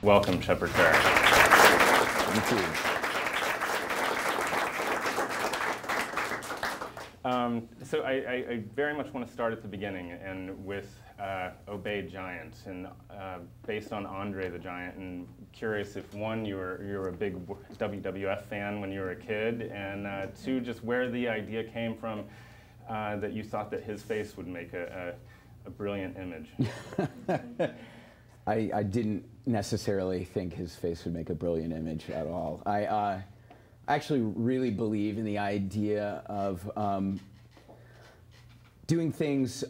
Welcome, Shepard Fairey. Thank you. So I very much want to start at the beginning and with Obey Giant, and based on Andre the Giant, and curious if one, you were a big WWF fan when you were a kid, and two, just where the idea came from that you thought that his face would make a brilliant image. I didn't necessarily think his face would make a brilliant image at all. I actually really believe in the idea of doing things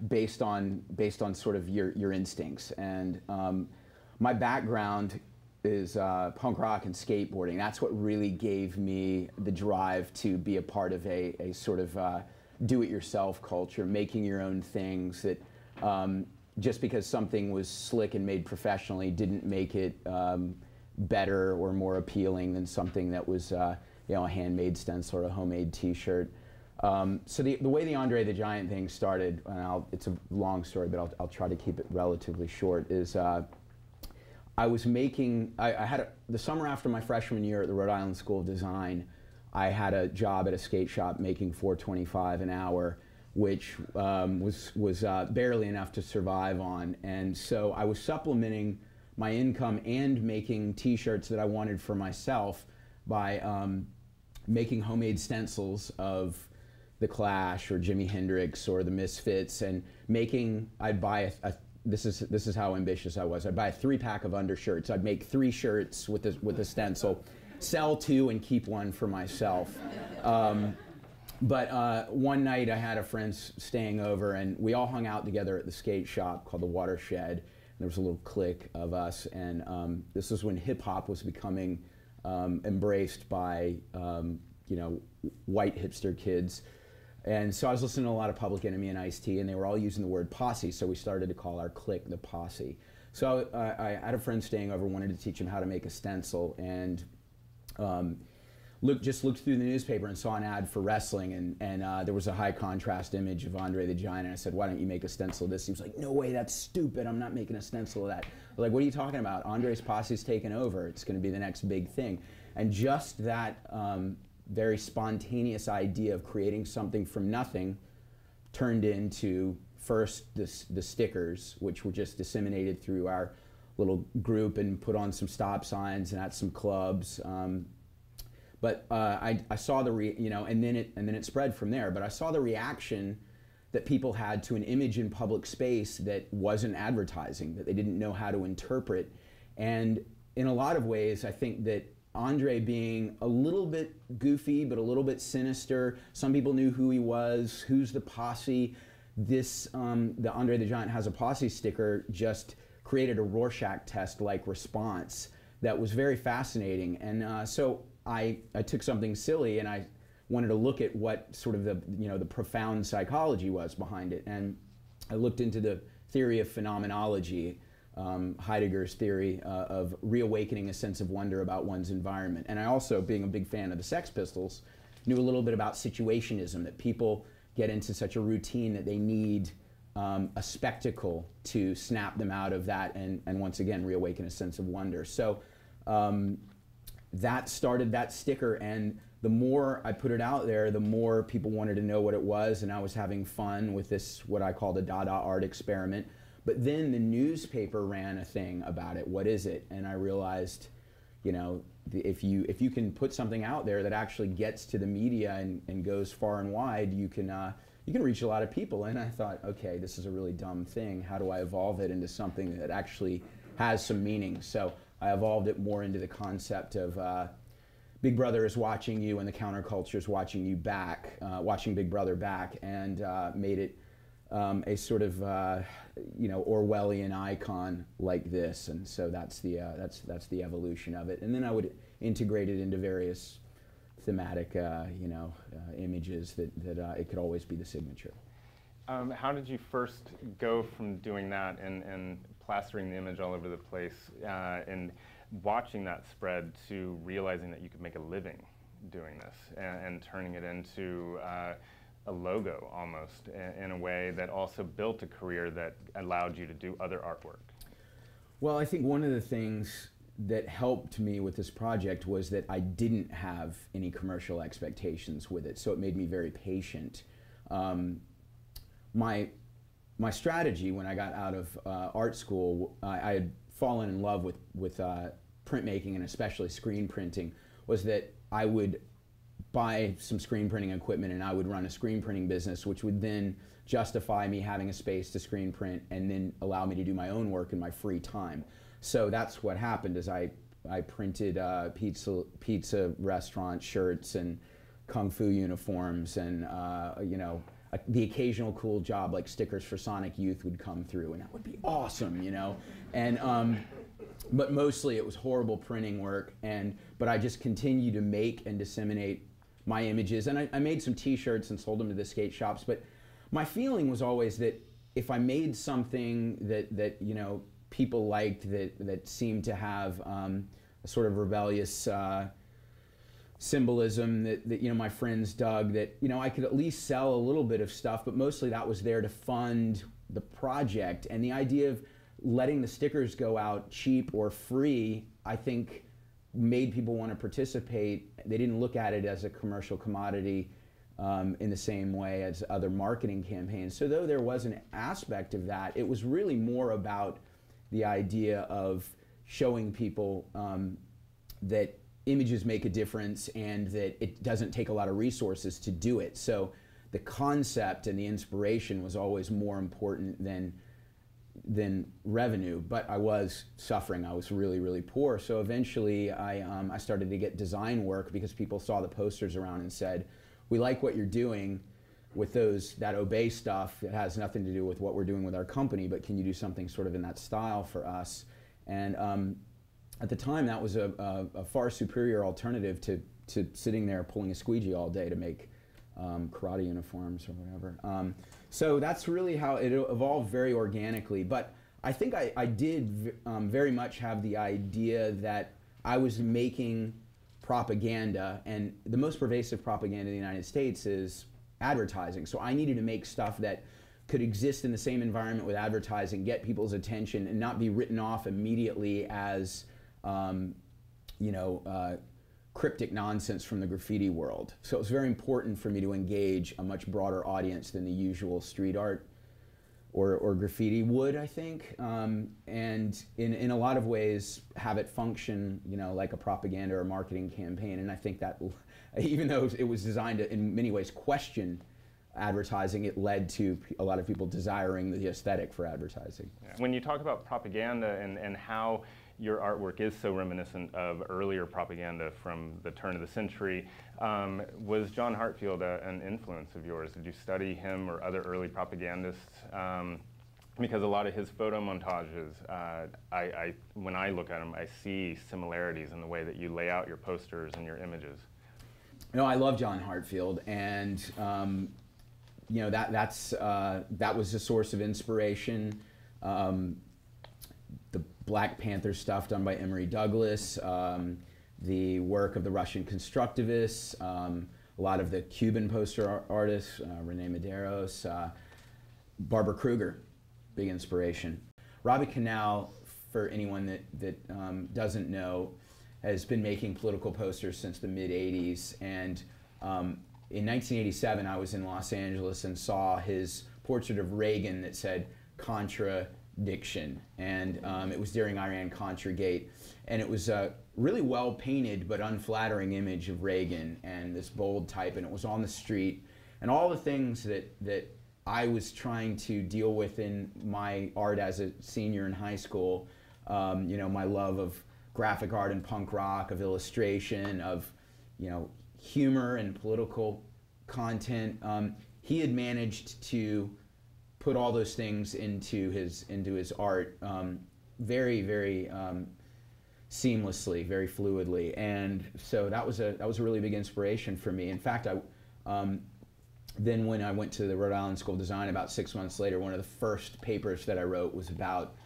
based on sort of your instincts. And my background is punk rock and skateboarding. That's what really gave me the drive to be a part of a sort of do-it-yourself culture, making your own things that just because something was slick and made professionally didn't make it better or more appealing than something that was you know, a handmade stencil or a homemade T-shirt. So the way the Andre the Giant thing started, and it's a long story, but I'll try to keep it relatively short, is I was making, I had the summer after my freshman year at the Rhode Island School of Design, I had a job at a skate shop making $4.25 an hour, which was barely enough to survive on. And so I was supplementing my income and making T-shirts that I wanted for myself by making homemade stencils of the Clash or Jimi Hendrix or the Misfits, and I'd buy this is how ambitious I was. I'd buy a 3-pack of undershirts. I'd make 3 shirts with a stencil, sell 2 and keep 1 for myself. But one night I had a friend staying over, and we all hung out together at the skate shop called the Watershed. And there was a little clique of us, and this was when hip hop was becoming embraced by you know, white hipster kids. And so I was listening to a lot of Public Enemy and Ice-T, and they were all using the word posse, so we started to call our clique the Posse. So I had a friend staying over, wanted to teach him how to make a stencil, and just looked through the newspaper and saw an ad for wrestling, and there was a high contrast image of Andre the Giant, and I said, why don't you make a stencil of this? He was like, no way, that's stupid, I'm not making a stencil of that. I was like, what are you talking about? Andre's Posse's taken over, it's going to be the next big thing. And just that very spontaneous idea of creating something from nothing turned into first the stickers, which were just disseminated through our little group and put on some stop signs and at some clubs. But I saw you know, and then it spread from there. But I saw the reaction that people had to an image in public space that wasn't advertising, that they didn't know how to interpret. And in a lot of ways, I think that Andre being a little bit goofy, but a little bit sinister, some people knew who he was, who's the posse. This, the Andre the Giant Has a Posse sticker just created a Rorschach test-like response that was very fascinating. And so I took something silly and I wanted to look at what sort of the profound psychology was behind it. And I looked into the theory of phenomenology, Heidegger's theory of reawakening a sense of wonder about one's environment. And I also, being a big fan of the Sex Pistols, knew a little bit about situationism, that people get into such a routine that they need a spectacle to snap them out of that and once again reawaken a sense of wonder. So that started that sticker, and the more I put it out there, the more people wanted to know what it was, and I was having fun with this, what I call the Dada art experiment. But then the newspaper ran a thing about it. What is it? And I realized, you know, if you can put something out there that actually gets to the media and goes far and wide, you can reach a lot of people. And I thought, okay, this is a really dumb thing. How do I evolve it into something that actually has some meaning? So I evolved it more into the concept of Big Brother is watching you and the counterculture is watching you back, watching Big Brother back, and made it a sort of you know, Orwellian icon like this. And so that's the evolution of it. And then I would integrate it into various thematic you know, images that it could always be the signature. How did you first go from doing that and plastering the image all over the place and watching that spread to realizing that you could make a living doing this and turning it into a logo almost in a way that also built a career that allowed you to do other artwork? Well, I think one of the things that helped me with this project was that I didn't have any commercial expectations with it, so it made me very patient. My strategy when I got out of art school, I had fallen in love with printmaking and especially screen printing, was that I would buy some screen printing equipment and I would run a screen printing business, which would then justify me having a space to screen print and then allow me to do my own work in my free time. So that's what happened is I printed pizza restaurant shirts and kung fu uniforms and you know, the occasional cool job like stickers for Sonic Youth would come through and that would be awesome, you know. And but mostly it was horrible printing work, but I just continued to make and disseminate my images, and I made some t-shirts and sold them to the skate shops, but my feeling was always that if I made something that you know, people liked, that seemed to have a sort of rebellious symbolism that you know, my friends dug, that you know, I could at least sell a little bit of stuff, but mostly that was there to fund the project. And the idea of letting the stickers go out cheap or free, I think made people want to participate. They didn't look at it as a commercial commodity in the same way as other marketing campaigns. So though there was an aspect of that, it was really more about the idea of showing people that images make a difference and that it doesn't take a lot of resources to do it. So the concept and the inspiration was always more important than revenue, but I was suffering. I was really, really poor. So eventually I started to get design work because people saw the posters around and said, we like what you're doing with that Obey stuff. It has nothing to do with what we're doing with our company, but can you do something sort of in that style for us? And at the time, that was a far superior alternative to sitting there pulling a squeegee all day to make karate uniforms or whatever. So that's really how it evolved, very organically. But I think I did very much have the idea that I was making propaganda, and the most pervasive propaganda in the United States is advertising. So I needed to make stuff that could exist in the same environment with advertising, get people's attention, and not be written off immediately as you know, cryptic nonsense from the graffiti world. So it was very important for me to engage a much broader audience than the usual street art or graffiti would, I think, and in a lot of ways have it function, you know, like a propaganda or marketing campaign. And I think that, even though it was designed to, in many ways, question advertising, it led to a lot of people desiring the aesthetic for advertising. Yeah. When you talk about propaganda and how your artwork is so reminiscent of earlier propaganda from the turn of the century, was John Hartfield an influence of yours? Did you study him or other early propagandists? Because a lot of his photo montages, when I look at them, I see similarities in the way that you lay out your posters and your images. No, I love John Hartfield, and you know, that was a source of inspiration. The Black Panther stuff done by Emory Douglas, the work of the Russian constructivists, a lot of the Cuban poster artists, Rene Medeiros, Barbara Kruger, big inspiration. Robbie Canal, for anyone that doesn't know, has been making political posters since the mid-'80s, and in 1987 I was in Los Angeles and saw his portrait of Reagan that said contradiction, and it was during Iran-Contra Gate, and it was a really well painted but unflattering image of Reagan and this bold type, and it was on the street, and all the things that I was trying to deal with in my art as a senior in high school, you know, my love of graphic art and punk rock, of illustration, of, you know, humor and political content. He had managed to put all those things into his art very, very seamlessly, very fluidly, and so that was a really big inspiration for me. In fact, then when I went to the Rhode Island School of Design about 6 months later, one of the first papers that I wrote was about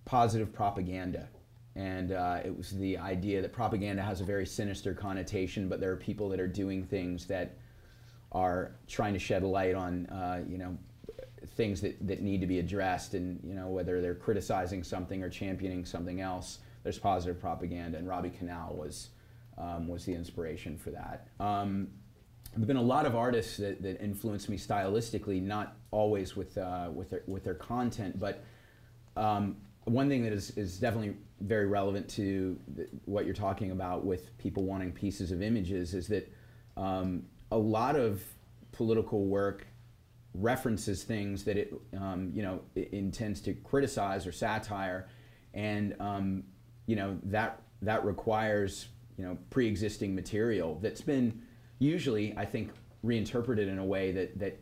positive propaganda. And it was the idea that propaganda has a very sinister connotation, but there are people that are doing things that are trying to shed a light on, you know, things that need to be addressed, and whether they're criticizing something or championing something else, there's positive propaganda, and Robbie Canal was the inspiration for that. There've been a lot of artists that influenced me stylistically, not always with their content, but one thing that is definitely very relevant to what you're talking about with people wanting pieces of images is that a lot of political work references things that it intends to criticize or satire, and that requires pre-existing material that's been usually, I think, reinterpreted in a way that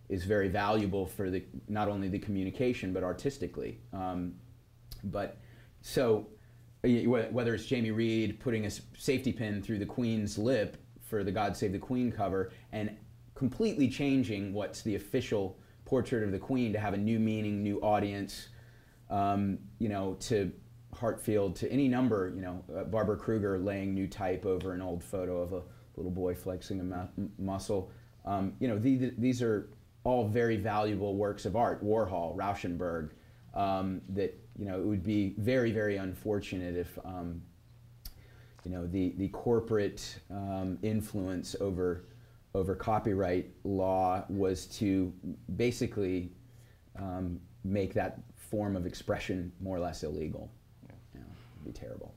is very valuable for not only the communication but artistically. So whether it's Jamie Reed putting a safety pin through the Queen's lip for the God Save the Queen cover and completely changing what's the official portrait of the Queen to have a new meaning, new audience, to Hartfield, to any number, Barbara Kruger laying new type over an old photo of a little boy flexing a muscle. These are all very valuable works of art. Warhol, Rauschenberg, that it would be very, very unfortunate if the corporate influence over copyright law was to basically make that form of expression more or less illegal. It'd be terrible.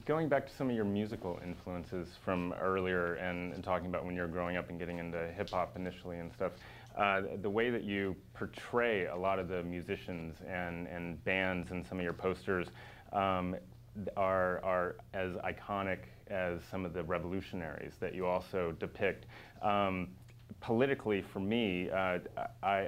Going back to some of your musical influences from earlier and talking about when you were growing up and getting into hip-hop initially and stuff, the way that you portray a lot of the musicians and bands in some of your posters are as iconic as some of the revolutionaries that you also depict. Politically, for me, a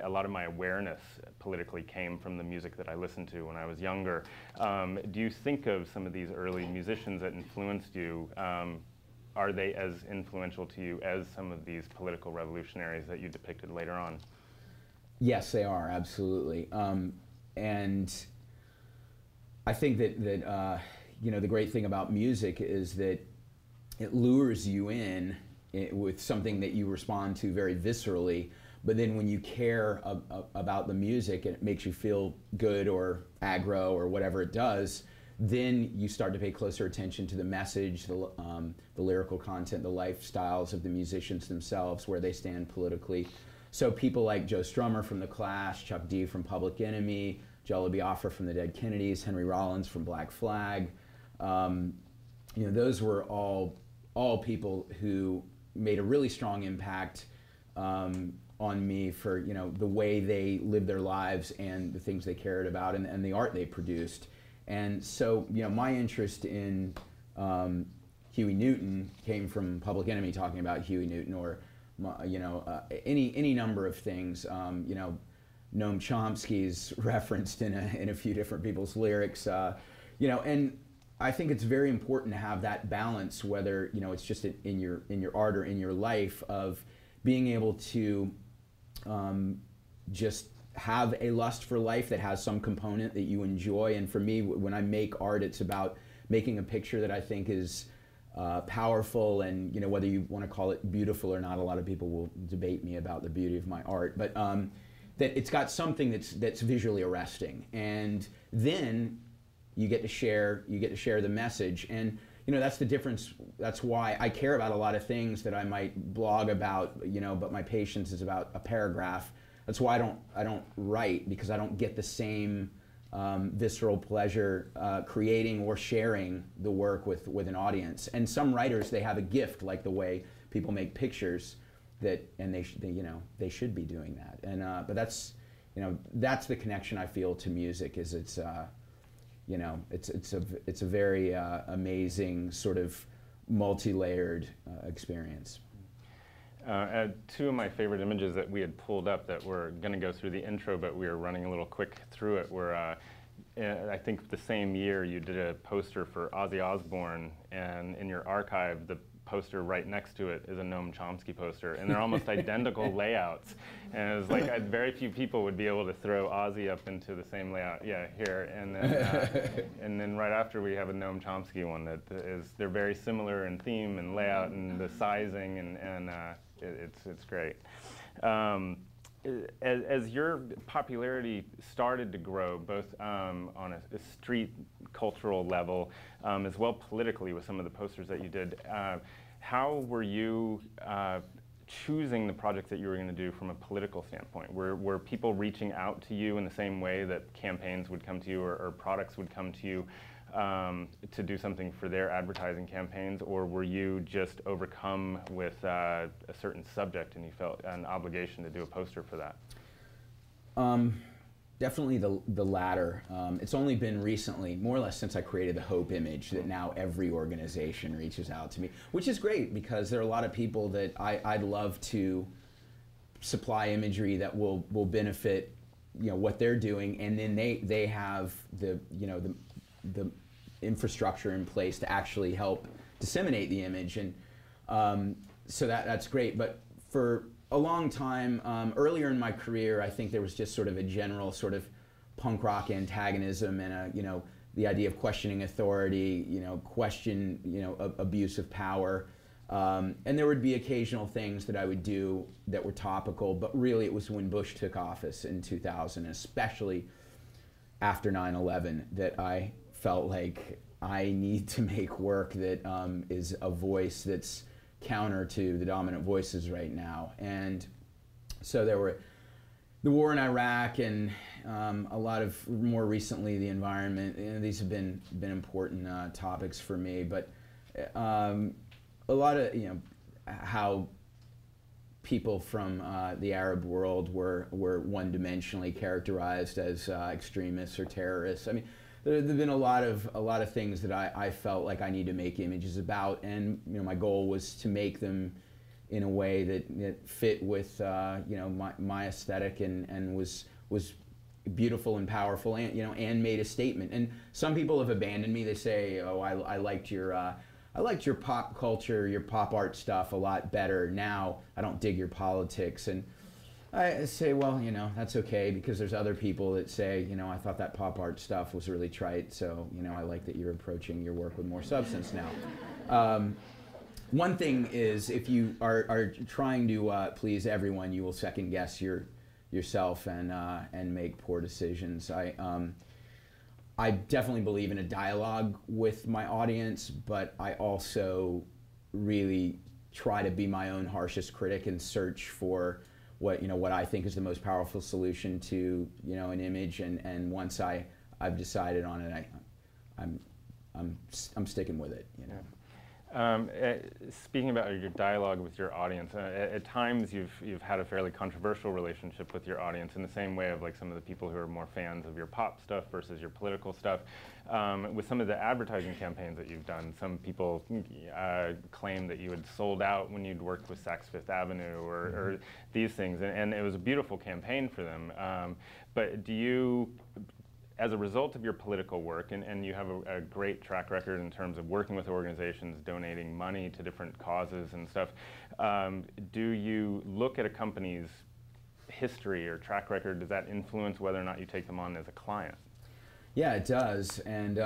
lot of my awareness politically came from the music that I listened to when I was younger. Do you think of some of these early musicians that influenced you? Are they as influential to you as some of these political revolutionaries that you depicted later on? Yes, they are, absolutely. And I think that the great thing about music is that it lures you in with something that you respond to very viscerally, but then when you care about the music and it makes you feel good or aggro or whatever it does, then you start to pay closer attention to the message, the lyrical content, the lifestyles of the musicians themselves, where they stand politically. So people like Joe Strummer from The Clash, Chuck D from Public Enemy, Jello Biafra from the Dead Kennedys, Henry Rollins from Black Flag. Those were all people who made a really strong impact on me for the way they lived their lives and the things they cared about and the art they produced. And so my interest in Huey Newton came from Public Enemy talking about Huey Newton, or any number of things. Noam Chomsky's referenced in a few different people's lyrics, and I think it's very important to have that balance, whether it's just in your art or in your life, of being able to just have a lust for life that has some component that you enjoy. And for me, when I make art, it's about making a picture that I think is powerful, and whether you want to call it beautiful or not. A lot of people will debate me about the beauty of my art, but that it's got something that's visually arresting, and then you get to share the message. And that's the difference. That's why I care about a lot of things that I might blog about, but my patience is about a paragraph. That's why I don't write, because I don't get the same visceral pleasure creating or sharing the work with an audience. And some writers, they have a gift, like the way people make pictures, and they should be doing that. And but that's the connection I feel to music. Is it's a very amazing sort of multi-layered experience. Two of my favorite images that we had pulled up that we're going to go through the intro, but we were running a little quick through it, were I think the same year you did a poster for Ozzy Osbourne, and in your archive, the poster right next to it is a Noam Chomsky poster, and they're almost identical layouts. And it was like very few people would be able to throw Ozzy up into the same layout. Yeah, here, and then right after we have a Noam Chomsky one that they're very similar in theme and layout and the sizing, and it's great. As your popularity started to grow, both on a street cultural level, as well politically with some of the posters that you did, how were you choosing the projects that you were going to do from a political standpoint? Were people reaching out to you in the same way that campaigns would come to you, or products would come to you to do something for their advertising campaigns, or were you just overcome with a certain subject and you felt an obligation to do a poster for that? Definitely the latter. It's only been recently, more or less since I created the Hope image, that now every organization reaches out to me, which is great because there are a lot of people that I'd love to supply imagery that will benefit, what they're doing, and then they have the infrastructure in place to actually help disseminate the image, and so that's great. But for a long time, earlier in my career, I think there was just sort of a general sort of punk rock antagonism and the idea of questioning authority, abuse of power, and there would be occasional things that I would do that were topical, but really it was when Bush took office in 2000, especially after 9/11, that I felt like I need to make work that is a voice that's counter to the dominant voices right now. And so there were the war in Iraq and a lot of, more recently, the environment. These have been important topics for me, but a lot of how people from the Arab world were one-dimensionally characterized as extremists or terrorists. I mean, there have been a lot of things that I felt like I need to make images about, and my goal was to make them in a way that fit with my aesthetic and was beautiful and powerful, and and made a statement. And some people have abandoned me. They say, "Oh, I liked your pop culture, your pop art stuff a lot better. Now I don't dig your politics." And I say, well, that's okay, because there's other people that say, I thought that pop art stuff was really trite, so, I like that you're approaching your work with more substance now. One thing is, if you are trying to please everyone, you will second guess yourself and make poor decisions. I definitely believe in a dialogue with my audience, but I also really try to be my own harshest critic and search for what I think is the most powerful solution to an image, and once I've decided on it, I'm sticking with it. Speaking about your dialogue with your audience, at times you've had a fairly controversial relationship with your audience, in the same way of like some of the people who are more fans of your pop stuff versus your political stuff. With some of the advertising campaigns that you've done, some people claim that you had sold out when you'd worked with Saks Fifth Avenue or these things, and it was a beautiful campaign for them. But do you, as a result of your political work, and you have a great track record in terms of working with organizations, donating money to different causes and stuff, do you look at a company's history or track record? Does that influence whether or not you take them on as a client? Yeah, it does. And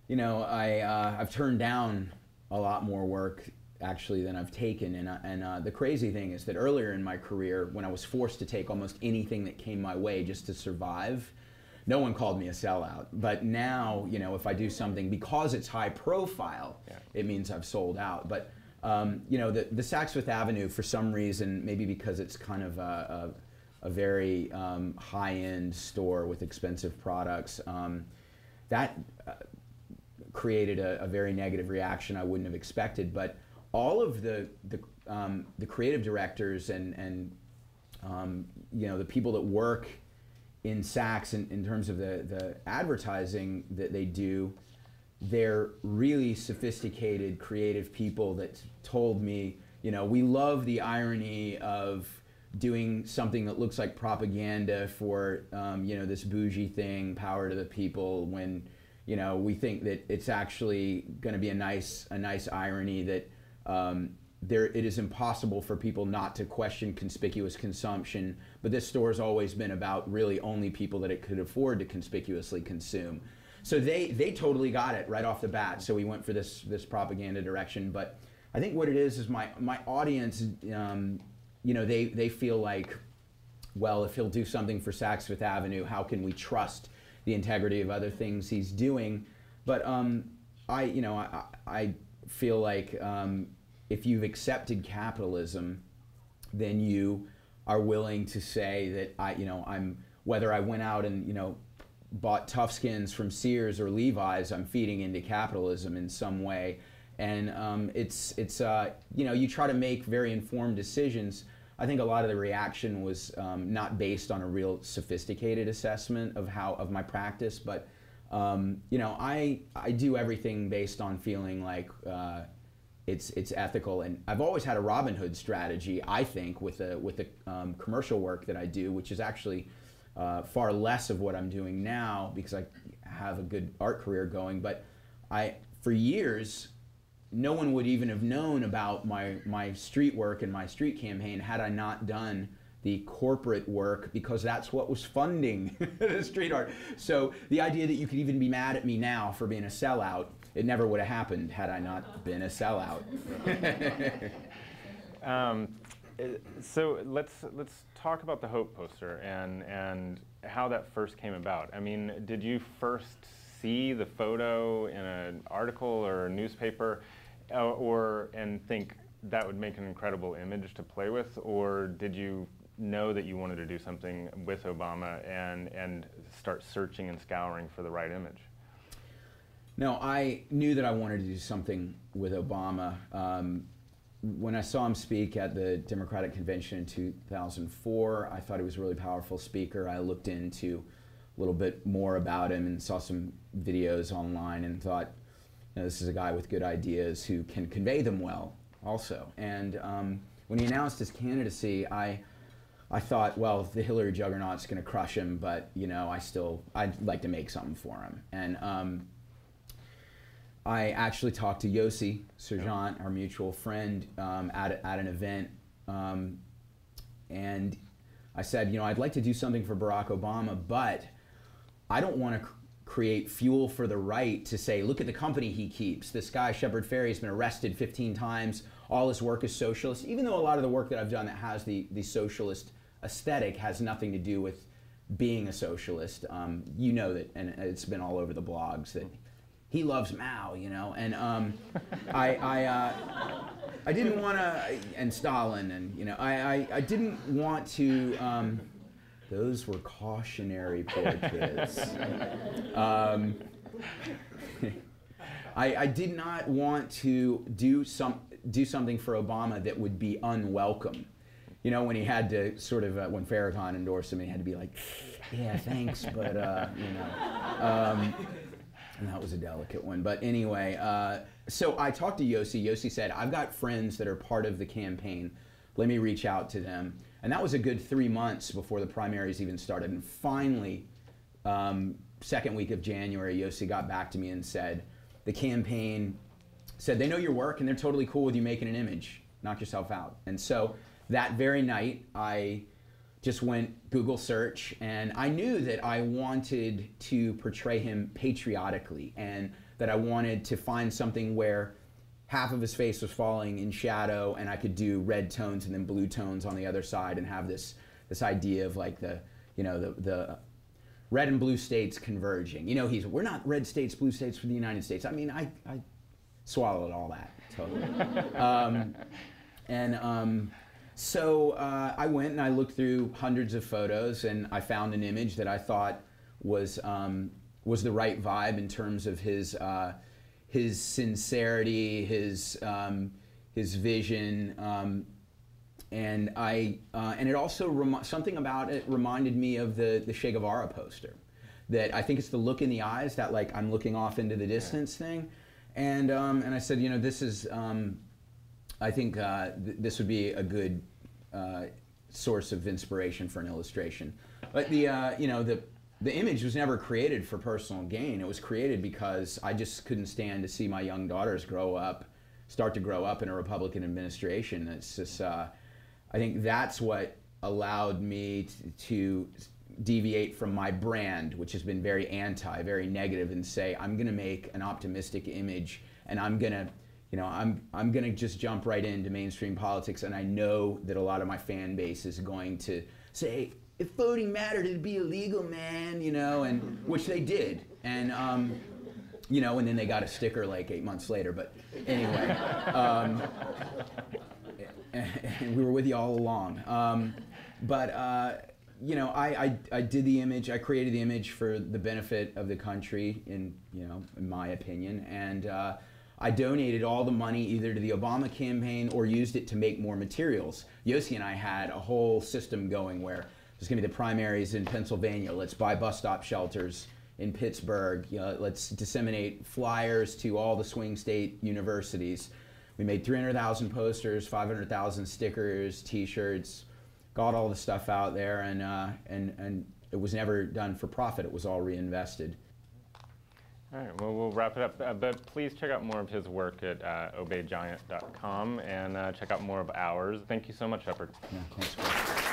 I've turned down a lot more work actually than I've taken, and the crazy thing is that earlier in my career, when I was forced to take almost anything that came my way just to survive, no one called me a sellout. But now, if I do something because it's high profile, it means I've sold out. But the Saks Fifth Avenue, for some reason, maybe because it's kind of a very high-end store with expensive products, that created a very negative reaction I wouldn't have expected. But all of the creative directors and the people that work in Saks in terms of the advertising that they do, they're really sophisticated, creative people that told me, we love the irony of doing something that looks like propaganda for this bougie thing, power to the people, when we think that it's actually going to be a nice irony that it is impossible for people not to question conspicuous consumption, but this store has always been about really only people that it could afford to conspicuously consume. So they totally got it right off the bat. So we went for this propaganda direction. But I think what it is my audience, you know, they feel like, well, if he'll do something for Saks Fifth Avenue, how can we trust the integrity of other things he's doing? But I feel like if you've accepted capitalism, then you are willing to say that I'm whether I went out and bought Toughskins from Sears or Levi's, I'm feeding into capitalism in some way, and it's you try to make very informed decisions. I think a lot of the reaction was not based on a real sophisticated assessment of my practice, but I do everything based on feeling like it's ethical, and I've always had a Robin Hood strategy. I think with the commercial work that I do, which is actually far less of what I'm doing now because I have a good art career going. But for years, no one would even have known about my street work and my street campaign had I not done the corporate work, because that's what was funding the street art. So the idea that you could even be mad at me now for being a sellout, it never would have happened had I not been a sellout. So let's talk about the Hope poster and how that first came about. I mean, did you first see the photo in an article or a newspaper, and think that would make an incredible image to play with, or did you know that you wanted to do something with Obama and start searching and scouring for the right image? No, I knew that I wanted to do something with Obama. When I saw him speak at the Democratic Convention in 2004, I thought he was a really powerful speaker. I looked into a little bit more about him and saw some videos online and thought, this is a guy with good ideas who can convey them well also. And when he announced his candidacy, I thought, well, the Hillary juggernaut's going to crush him, but I'd like to make something for him. And I actually talked to Yossi Sergeant, our mutual friend, at an event, and I said, I'd like to do something for Barack Obama, but I don't want to create fuel for the right to say, look at the company he keeps. This guy, Shepard Fairey, has been arrested 15 times. All his work is socialist, even though a lot of the work that I've done that has the socialist aesthetic has nothing to do with being a socialist. You know that, and it's been all over the blogs, that he loves Mao, and I didn't want to, and Stalin, and I didn't want to. Those were cautionary portraits. I did not want to do something for Obama that would be unwelcome. When he had to sort of when Farrakhan endorsed him, he had to be like, yeah, thanks, but and that was a delicate one. But anyway, so I talked to Yossi. Yossi said, I've got friends that are part of the campaign. Let me reach out to them. And that was a good 3 months before the primaries even started. And finally, second week of January, Yossi got back to me and said, the campaign said, they know your work and they're totally cool with you making an image. Knock yourself out. And so that very night, I just went Google search, and I knew that I wanted to portray him patriotically, and that I wanted to find something where half of his face was falling in shadow, and I could do red tones and then blue tones on the other side, and have this idea of like the red and blue states converging. We're not red states, blue states for the United States. I mean, I swallowed all that totally. So I went and I looked through hundreds of photos, and I found an image that I thought was the right vibe in terms of his sincerity, his vision, and it also something about it reminded me of the Che Guevara poster. That I think it's the look in the eyes, that like I'm looking off into the distance thing, and I said, this is. I think this would be a good source of inspiration for an illustration. But the image was never created for personal gain. It was created because I just couldn't stand to see my young daughters start to grow up in a Republican administration. It's just, I think that's what allowed me to deviate from my brand, which has been very very negative, and say, I'm going to make an optimistic image, and I'm going to you know, I'm gonna just jump right into mainstream politics, and I know that a lot of my fan base is going to say, if voting mattered, it'd be illegal, man, you know, and which they did, and you know, and then they got a sticker like 8 months later. But anyway, and we were with you all along. You know, I did the image, I created the image for the benefit of the country, in my opinion, and I donated all the money either to the Obama campaign or used it to make more materials. Yossi and I had a whole system going where there's going to be the primaries in Pennsylvania. Let's buy bus stop shelters in Pittsburgh. You know, let's disseminate flyers to all the swing state universities. We made 300,000 posters, 500,000 stickers, T-shirts, got all the stuff out there, and it was never done for profit. It was all reinvested. All right, well, we'll wrap it up, but please check out more of his work at obeygiant.com and check out more of ours. Thank you so much, Shepard. Yeah, thanks.